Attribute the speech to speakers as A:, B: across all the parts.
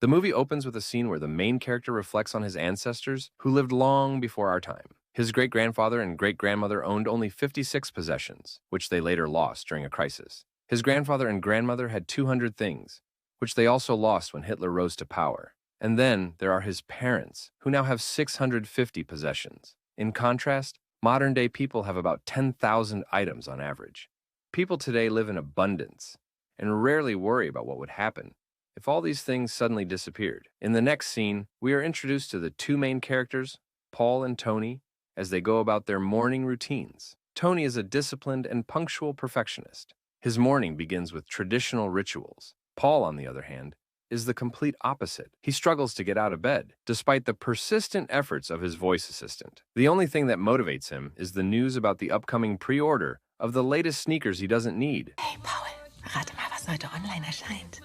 A: The movie opens with a scene where the main character reflects on his ancestors who lived long before our time. His great-grandfather and great-grandmother owned only 56 possessions, which they later lost during a crisis. His grandfather and grandmother had 200 things, which they also lost when Hitler rose to power. And then there are his parents, who now have 650 possessions. In contrast, modern-day people have about 10,000 items on average. People today live in abundance and rarely worry about what would happen if all these things suddenly disappeared. In the next scene, we are introduced to the two main characters, Paul and Toni, as they go about their morning routines. Toni is a disciplined and punctual perfectionist. His morning begins with traditional rituals. Paul, on the other hand, is the complete opposite. He struggles to get out of bed, despite the persistent efforts of his voice assistant. The only thing that motivates him is the news about the upcoming pre-order of the latest sneakers he doesn't need.
B: Hey Paul, rate mal, was heute online erscheint.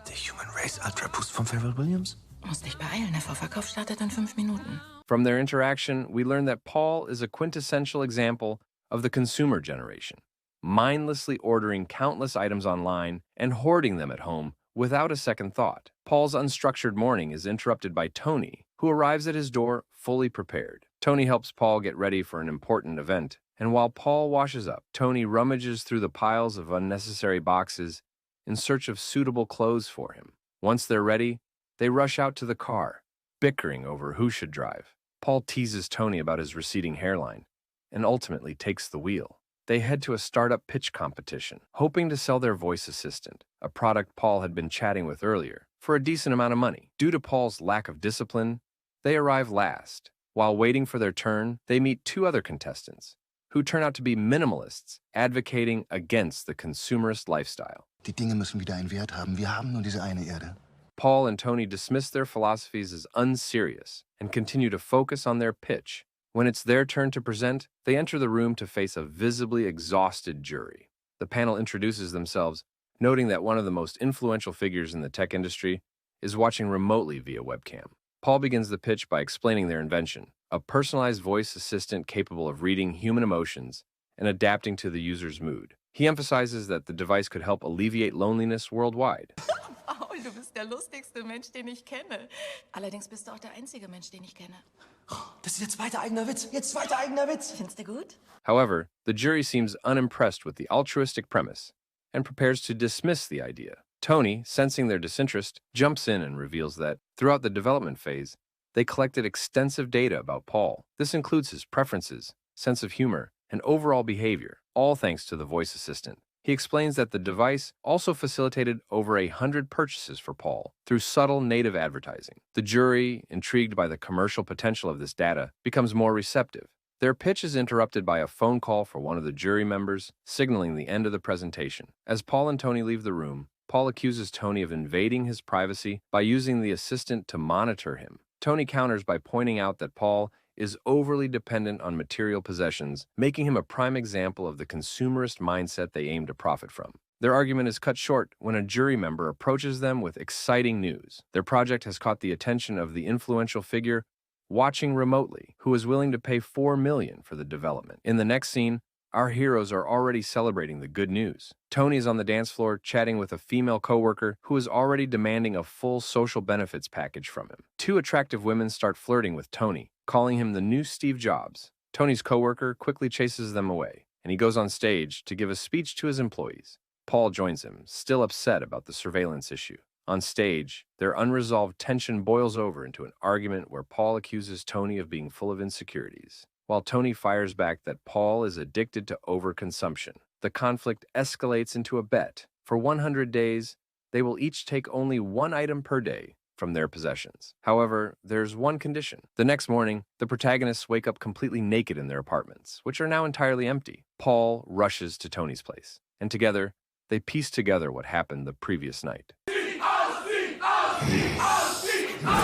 C: Der Human Race Ultra Boost von Pharrell Williams?
B: Musst dich beeilen, der Vorverkauf startet in 5 Minuten.
A: From their interaction, we learn that Paul is a quintessential example of the consumer generation, mindlessly ordering countless items online and hoarding them at home without a second thought. Paul's unstructured morning is interrupted by Toni, who arrives at his door fully prepared. Toni helps Paul get ready for an important event, and while Paul washes up, Toni rummages through the piles of unnecessary boxes in search of suitable clothes for him. Once they're ready, they rush out to the car, bickering over who should drive. Paul teases Toni about his receding hairline and ultimately takes the wheel. They head to a startup pitch competition, hoping to sell their voice assistant, a product Paul had been chatting with earlier, for a decent amount of money. Due to Paul's lack of discipline, they arrive last. While waiting for their turn, they meet two other contestants, who turn out to be minimalists, advocating against the consumerist lifestyle.
C: Die Dinge müssen wieder einen Wert haben. Wir haben nur diese eine Erde.
A: Paul and Toni dismiss their philosophies as unserious and continue to focus on their pitch. When it's their turn to present, they enter the room to face a visibly exhausted jury. The panel introduces themselves, noting that one of the most influential figures in the tech industry is watching remotely via webcam. Paul begins the pitch by explaining their invention, a personalized voice assistant capable of reading human emotions and adapting to the user's mood. He emphasizes that the device could help alleviate loneliness worldwide.
B: Paul, du bist der lustigste Mensch, den ich kenne. Allerdings bist du auch der einzige Mensch, den ich kenne.
C: Das ist ihr zweiter eigener Witz. Ihr zweiter eigener Witz.
B: Findest du gut?
A: However, the jury seems unimpressed with the altruistic premise and prepares to dismiss the idea. Toni, sensing their disinterest, jumps in and reveals that, throughout the development phase, they collected extensive data about Paul. This includes his preferences, sense of humor, and overall behavior, all thanks to the voice assistant. He explains that the device also facilitated over 100 purchases for Paul through subtle native advertising. The jury, intrigued by the commercial potential of this data, becomes more receptive. Their pitch is interrupted by a phone call for one of the jury members, signaling the end of the presentation. As Paul and Toni leave the room, Paul accuses Toni of invading his privacy by using the assistant to monitor him. Toni counters by pointing out that Paul is overly dependent on material possessions, making him a prime example of the consumerist mindset they aim to profit from. Their argument is cut short when a jury member approaches them with exciting news. Their project has caught the attention of the influential figure watching remotely, who is willing to pay $4 million for the development. In the next scene, our heroes are already celebrating the good news. Toni is on the dance floor chatting with a female coworker who is already demanding a full social benefits package from him. Two attractive women start flirting with Toni, calling him the new Steve Jobs. Toni's coworker quickly chases them away, and he goes on stage to give a speech to his employees. Paul joins him, still upset about the surveillance issue. On stage, their unresolved tension boils over into an argument where Paul accuses Toni of being full of insecurities, while Toni fires back that Paul is addicted to overconsumption. The conflict escalates into a bet. For 100 days, they will each take only one item per day from their possessions. However, there's one condition. The next morning, the protagonists wake up completely naked in their apartments, which are now entirely empty. Paul rushes to Toni's place, and together, they piece together what happened the previous night.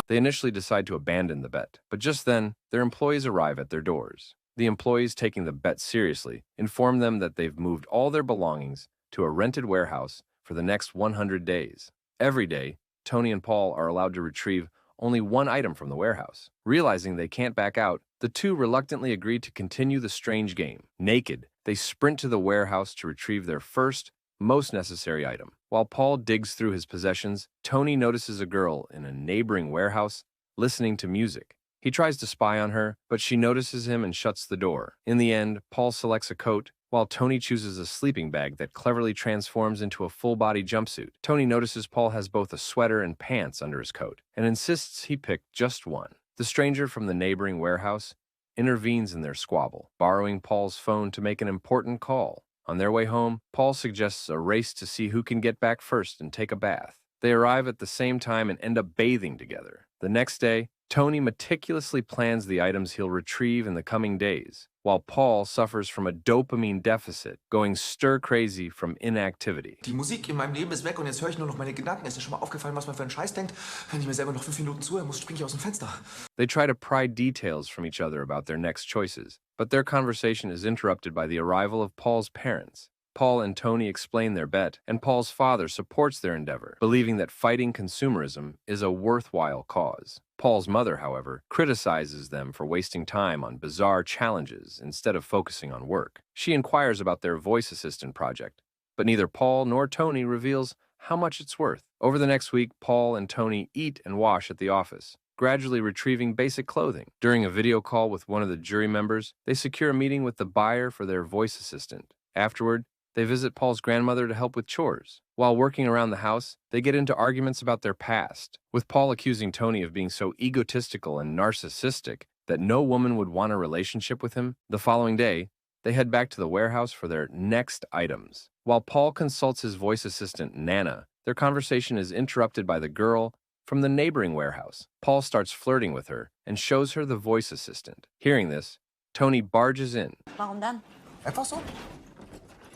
A: They initially decide to abandon the bet, but just then, their employees arrive at their doors. The employees, taking the bet seriously, inform them that they've moved all their belongings to a rented warehouse for the next 100 days. Every day, Toni and Paul are allowed to retrieve only one item from the warehouse. Realizing they can't back out, the two reluctantly agree to continue the strange game. Naked, they sprint to the warehouse to retrieve their first most necessary item. While Paul digs through his possessions, Toni notices a girl in a neighboring warehouse listening to music. He tries to spy on her, but she notices him and shuts the door. In the end, Paul selects a coat, while Toni chooses a sleeping bag that cleverly transforms into a full-body jumpsuit. Toni notices Paul has both a sweater and pants under his coat, and insists he pick just one. The stranger from the neighboring warehouse intervenes in their squabble, borrowing Paul's phone to make an important call. On their way home, Paul suggests a race to see who can get back first and take a bath. They arrive at the same time and end up bathing together. The next day, Toni meticulously plans the items he'll retrieve in the coming days, while Paul suffers from a dopamine deficit, going stir-crazy from inactivity.
C: Die Musik in meinem Leben ist weg und jetzt höre ich nur noch meine Gedanken. Ist dir schon mal aufgefallen, was man für einen Scheiß denkt? Wenn ich mir selber noch 5 Minuten zuhören muss, springe ich aus dem Fenster.
A: They try to pry details from each other about their next choices, but their conversation is interrupted by the arrival of Paul's parents. Paul and Toni explain their bet, and Paul's father supports their endeavor, believing that fighting consumerism is a worthwhile cause. Paul's mother, however, criticizes them for wasting time on bizarre challenges instead of focusing on work. She inquires about their voice assistant project, but neither Paul nor Toni reveals how much it's worth. Over the next week, Paul and Toni eat and wash at the office, gradually retrieving basic clothing. During a video call with one of the jury members, they secure a meeting with the buyer for their voice assistant. Afterward, they visit Paul's grandmother to help with chores. While working around the house, they get into arguments about their past, with Paul accusing Toni of being so egotistical and narcissistic that no woman would want a relationship with him. The following day, they head back to the warehouse for their next items. While Paul consults his voice assistant, Nana, their conversation is interrupted by the girl from the neighboring warehouse. Paul starts flirting with her and shows her the voice assistant. Hearing this, Toni barges in.
D: Warum dann?
C: Einfach so?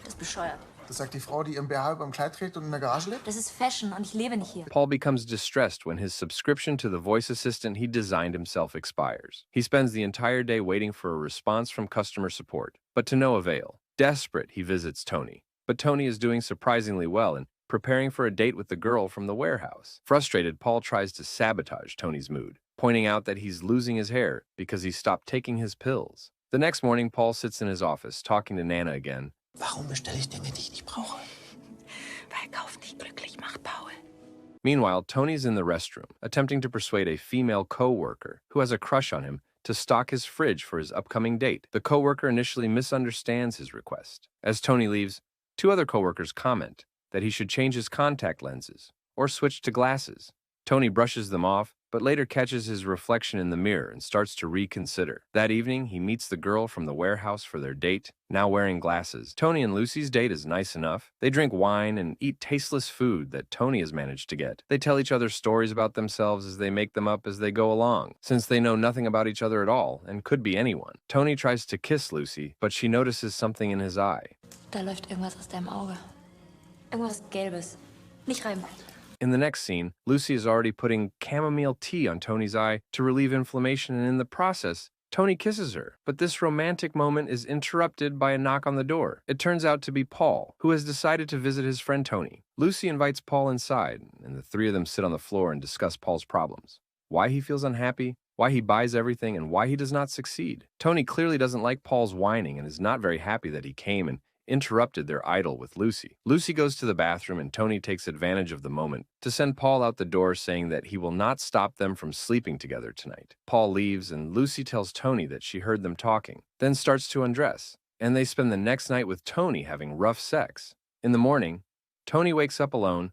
D: Das ist bescheuert.
C: Das sagt die Frau, die im BH überm Kleid trägt und in der Garage lebt?
D: Das ist Fashion und ich lebe nicht hier.
A: Paul becomes distressed when his subscription to the voice assistant he designed himself expires. He spends the entire day waiting for a response from customer support, but to no avail. Desperate, he visits Toni. But Toni is doing surprisingly well and preparing for a date with the girl from the warehouse. Frustrated, Paul tries to sabotage Toni's mood, pointing out that he's losing his hair because he stopped taking his pills. The next morning, Paul sits in his office, talking to Nana again.
C: Warum bestelle ich Dinge, die ich nicht brauche?
B: Weil Kauf dich glücklich macht, Paul.
A: Meanwhile, Tony's in the restroom, attempting to persuade a female co-worker who has a crush on him to stock his fridge for his upcoming date. The co-worker initially misunderstands his request. As Toni leaves, 2 other co-workers comment that he should change his contact lenses or switch to glasses. Toni brushes them off, but later catches his reflection in the mirror and starts to reconsider. That evening, he meets the girl from the warehouse for their date, now wearing glasses. Toni and Lucy's date is nice enough. They drink wine and eat tasteless food that Toni has managed to get. They tell each other stories about themselves as they make them up as they go along, since they know nothing about each other at all and could be anyone. Toni tries to kiss Lucy, but she notices something in his eye.
D: Da läuft irgendwas aus deinem Auge. Irgendwas Gelbes. Nicht reiben.
A: In the next scene, Lucy is already putting chamomile tea on Toni's eye to relieve inflammation, and in the process, Toni kisses her. But this romantic moment is interrupted by a knock on the door. It turns out to be Paul, who has decided to visit his friend Toni. Lucy invites Paul inside, and the 3 of them sit on the floor and discuss Paul's problems. Why he feels unhappy, why he buys everything, and why he does not succeed. Toni clearly doesn't like Paul's whining and is not very happy that he came and interrupted their idyll with Lucy. Lucy goes to the bathroom and Toni takes advantage of the moment to send Paul out the door, saying that he will not stop them from sleeping together tonight. Paul leaves and Lucy tells Toni that she heard them talking, then starts to undress, and they spend the next night with Toni having rough sex. In the morning, Toni wakes up alone.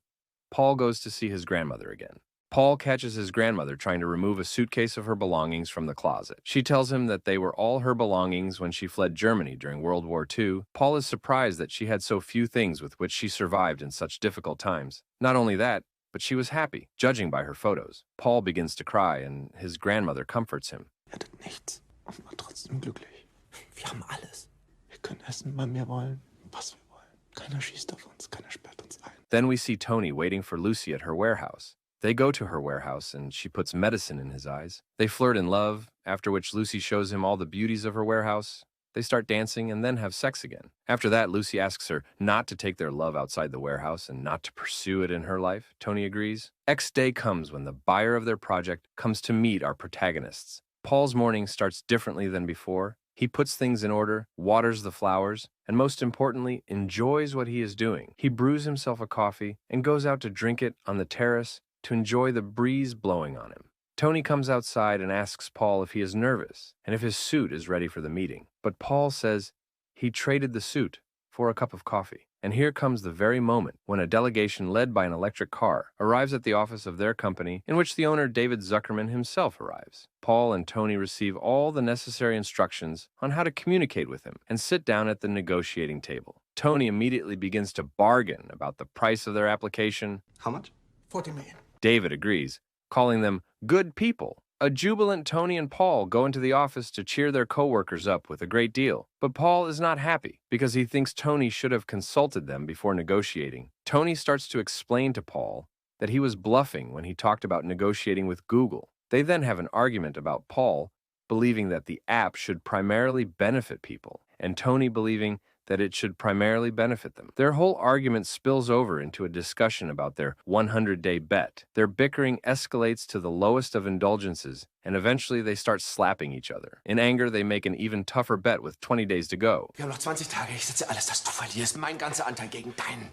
A: Paul goes to see his grandmother again. Paul catches his grandmother trying to remove a suitcase of her belongings from the closet. She tells him that they were all her belongings when she fled Germany during World War II. Paul is surprised that she had so few things with which she survived in such difficult times. Not only that, but she was happy, judging by her photos. Paul begins to cry, and his grandmother comforts him.
C: Hattet nichts und war trotzdem glücklich. Wir haben alles. Wir können essen, wann wir wollen, was wir wollen. Keiner schießt auf uns, keiner sperrt uns ein.
A: Then we see Toni waiting for Lucy at her warehouse. They go to her warehouse, and she puts medicine in his eyes. They flirt in love, after which Lucy shows him all the beauties of her warehouse. They start dancing and then have sex again. After that, Lucy asks her not to take their love outside the warehouse and not to pursue it in her life. Toni agrees. X day comes when the buyer of their project comes to meet our protagonists. Paul's morning starts differently than before. He puts things in order, waters the flowers, and most importantly, enjoys what he is doing. He brews himself a coffee and goes out to drink it on the terrace to enjoy the breeze blowing on him. Toni comes outside and asks Paul if he is nervous and if his suit is ready for the meeting. But Paul says he traded the suit for a cup of coffee. And here comes the very moment when a delegation led by an electric car arrives at the office of their company, in which the owner David Zuckerman himself arrives. Paul and Toni receive all the necessary instructions on how to communicate with him and sit down at the negotiating table. Toni immediately begins to bargain about the price of their application.
C: How much? 40 million.
A: David agrees, calling them good people. A jubilant Toni and Paul go into the office to cheer their co-workers up with a great deal. But Paul is not happy because he thinks Toni should have consulted them before negotiating. Toni starts to explain to Paul that he was bluffing when he talked about negotiating with Google. They then have an argument about Paul believing that the app should primarily benefit people, and Toni believing that it should primarily benefit them. Their whole argument spills over into a discussion about their 100-day bet. Their bickering escalates to the lowest of indulgences, and eventually they start slapping each other. In anger, they make an even tougher bet with 20 days to go.
C: Wir haben noch 20 Tage. Ich setze alles, dass du verlierst. Mein ganzer Anteil gegen deinen.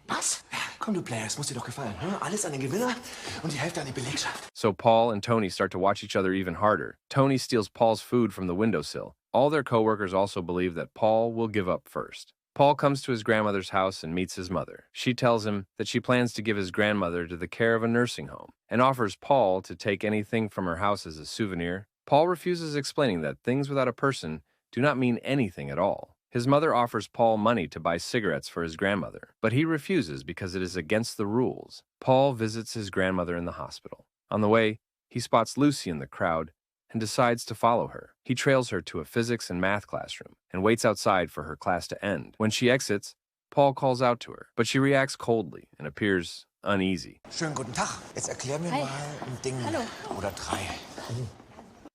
C: Was? Komm, du Player, es muss dir doch gefallen. Hm? Alles an den Gewinner und die Hälfte an die Belegschaft.
A: So Paul and Toni start to watch each other even harder. Toni steals Paul's food from the windowsill. All their co-workers also believe that Paul will give up first. Paul comes to his grandmother's house and meets his mother. She tells him that she plans to give his grandmother to the care of a nursing home and offers Paul to take anything from her house as a souvenir. Paul refuses, explaining that things without a person do not mean anything at all. His mother offers Paul money to buy cigarettes for his grandmother, but he refuses because it is against the rules. Paul visits his grandmother in the hospital. On the way, he spots Lucy in the crowd and decides to follow her. He trails her to a physics and math classroom and waits outside for her class to end. When she exits, Paul calls out to her, but she reacts coldly and appears uneasy.
C: Schönen guten Tag. Jetzt erklär mir mal ein Ding oder drei.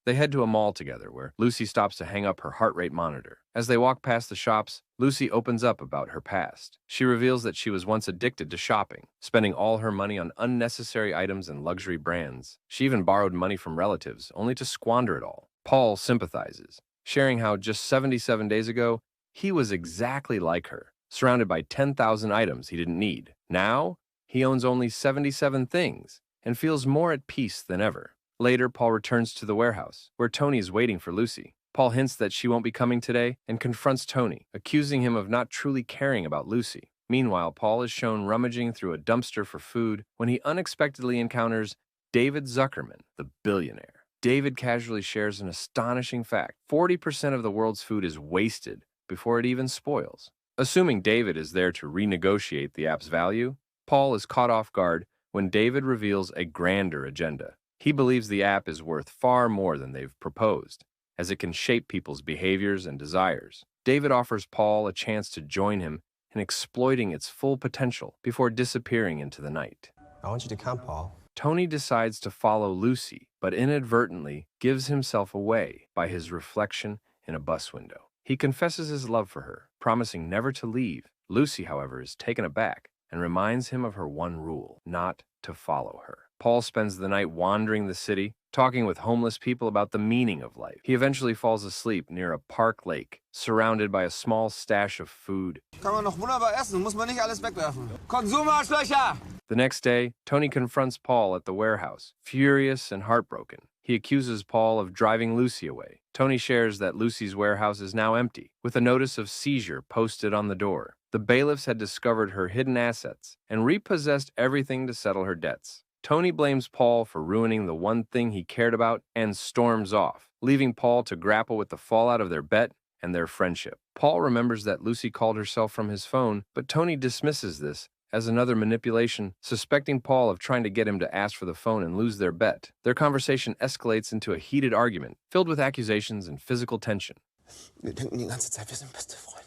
A: They head to a mall together where Lucy stops to hang up her heart rate monitor. As they walk past the shops, Lucy opens up about her past. She reveals that she was once addicted to shopping, spending all her money on unnecessary items and luxury brands. She even borrowed money from relatives, only to squander it all. Paul sympathizes, sharing how just 77 days ago, he was exactly like her, surrounded by 10,000 items he didn't need. Now, he owns only 77 things and feels more at peace than ever. Later, Paul returns to the warehouse, where Toni is waiting for Lucy. Paul hints that she won't be coming today and confronts Toni, accusing him of not truly caring about Lucy. Meanwhile, Paul is shown rummaging through a dumpster for food when he unexpectedly encounters David Zuckerman, the billionaire. David casually shares an astonishing fact. 40% of the world's food is wasted before it even spoils. Assuming David is there to renegotiate the app's value, Paul is caught off guard when David reveals a grander agenda. He believes the app is worth far more than they've proposed, as it can shape people's behaviors and desires. David offers Paul a chance to join him in exploiting its full potential before disappearing into the night.
E: I want you to come, Paul.
A: Toni decides to follow Lucy, but inadvertently gives himself away by his reflection in a bus window. He confesses his love for her, promising never to leave. Lucy, however, is taken aback and reminds him of her one rule, not to follow her. Paul spends the night wandering the city, talking with homeless people about the meaning of life. He eventually falls asleep near a park lake, surrounded by a small stash of food.
E: Kann man noch wunderbar essen, muss man nicht alles wegwerfen. Konsumarschlöcher!
A: The next day, Toni confronts Paul at the warehouse, furious and heartbroken. He accuses Paul of driving Lucy away. Toni shares that Lucy's warehouse is now empty, with a notice of seizure posted on the door. The bailiffs had discovered her hidden assets and repossessed everything to settle her debts. Toni blames Paul for ruining the one thing he cared about and storms off, leaving Paul to grapple with the fallout of their bet and their friendship. Paul remembers that Lucy called herself from his phone, but Toni dismisses this as another manipulation, suspecting Paul of trying to get him to ask for the phone and lose their bet. Their conversation escalates into a heated argument, filled with accusations and physical tension.
C: Wir denken die ganze Zeit, wir sind beste Freunde.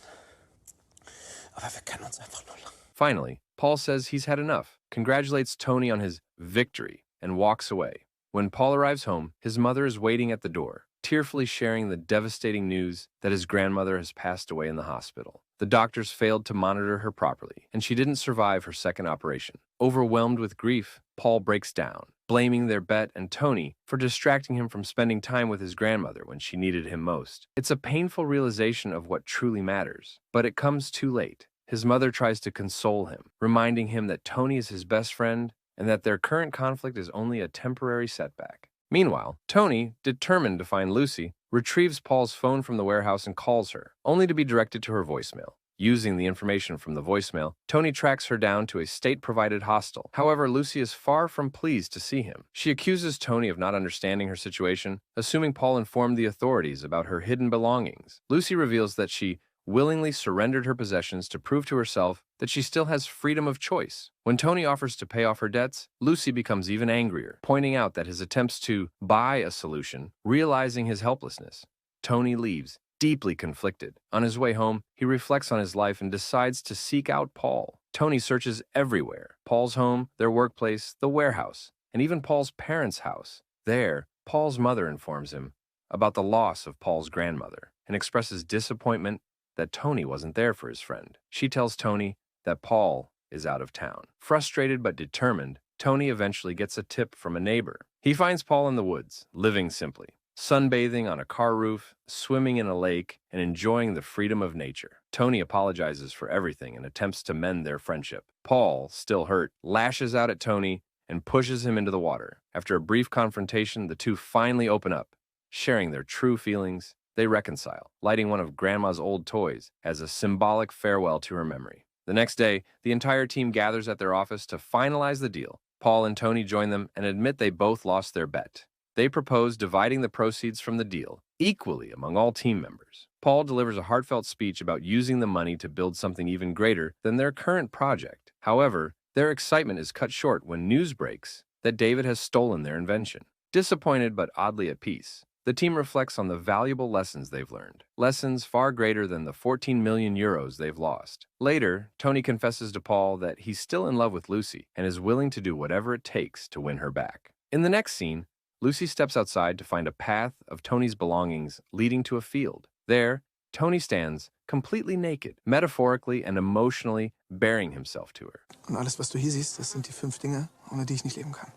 C: Aber wir kennen uns einfach nur lang.
A: Finally, Paul says he's had enough, congratulates Toni on his victory, and walks away. When Paul arrives home, his mother is waiting at the door, tearfully sharing the devastating news that his grandmother has passed away in the hospital. The doctors failed to monitor her properly, and she didn't survive her second operation. Overwhelmed with grief, Paul breaks down, blaming their bet and Toni for distracting him from spending time with his grandmother when she needed him most. It's a painful realization of what truly matters, but it comes too late. His mother tries to console him, reminding him that Toni is his best friend and that their current conflict is only a temporary setback. Meanwhile, Toni, determined to find Lucy, retrieves Paul's phone from the warehouse and calls her, only to be directed to her voicemail. Using the information from the voicemail, Toni tracks her down to a state-provided hostel. However, Lucy is far from pleased to see him. She accuses Toni of not understanding her situation, assuming Paul informed the authorities about her hidden belongings. Lucy reveals that she willingly surrendered her possessions to prove to herself that she still has freedom of choice. When Toni offers to pay off her debts, Lucy becomes even angrier, pointing out that his attempts to buy a solution, realizing his helplessness. Toni leaves, deeply conflicted. On his way home, he reflects on his life and decides to seek out Paul. Toni searches everywhere: Paul's home, their workplace, the warehouse, and even Paul's parents' house. There, Paul's mother informs him about the loss of Paul's grandmother and expresses disappointment that Toni wasn't there for his friend. She tells Toni that Paul is out of town. Frustrated but determined, Toni eventually gets a tip from a neighbor. He finds Paul in the woods, living simply, sunbathing on a car roof, swimming in a lake, and enjoying the freedom of nature. Toni apologizes for everything and attempts to mend their friendship. Paul, still hurt, lashes out at Toni and pushes him into the water. After a brief confrontation, the two finally open up, sharing their true feelings. They reconcile, lighting one of Grandma's old toys as a symbolic farewell to her memory. The next day, the entire team gathers at their office to finalize the deal. Paul and Toni join them and admit they both lost their bet. They propose dividing the proceeds from the deal equally among all team members. Paul delivers a heartfelt speech about using the money to build something even greater than their current project. However, their excitement is cut short when news breaks that David has stolen their invention. Disappointed but oddly at peace, the team reflects on the valuable lessons they've learned, lessons far greater than the 14 million euros they've lost. Later, Toni confesses to Paul that he's still in love with Lucy and is willing to do whatever it takes to win her back. In the next scene, Lucy steps outside to find a path of Toni's belongings leading to a field. There, Toni stands completely naked, metaphorically and emotionally bearing himself to her.
C: Und alles, was du hier siehst, das sind die 5 Dinge, ohne die ich nicht leben kann.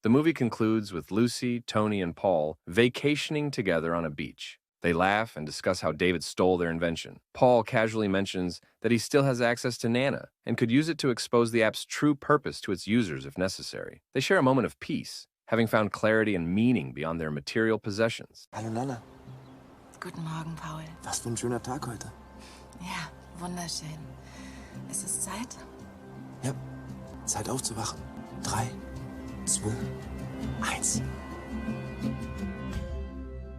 A: The movie concludes with Lucy, Toni, and Paul vacationing together on a beach. They laugh and discuss how David stole their invention. Paul casually mentions that he still has access to Nana and could use it to expose the app's true purpose to its users if necessary. They share a moment of peace, having found clarity and meaning beyond their material possessions.
C: Hallo Nana,
B: Guten Morgen, Paul.
C: was für ein schöner Tag heute.
B: Ja, wunderschön. Es ist Zeit?
C: Ja, Zeit aufzuwachen. 3, 2, 1.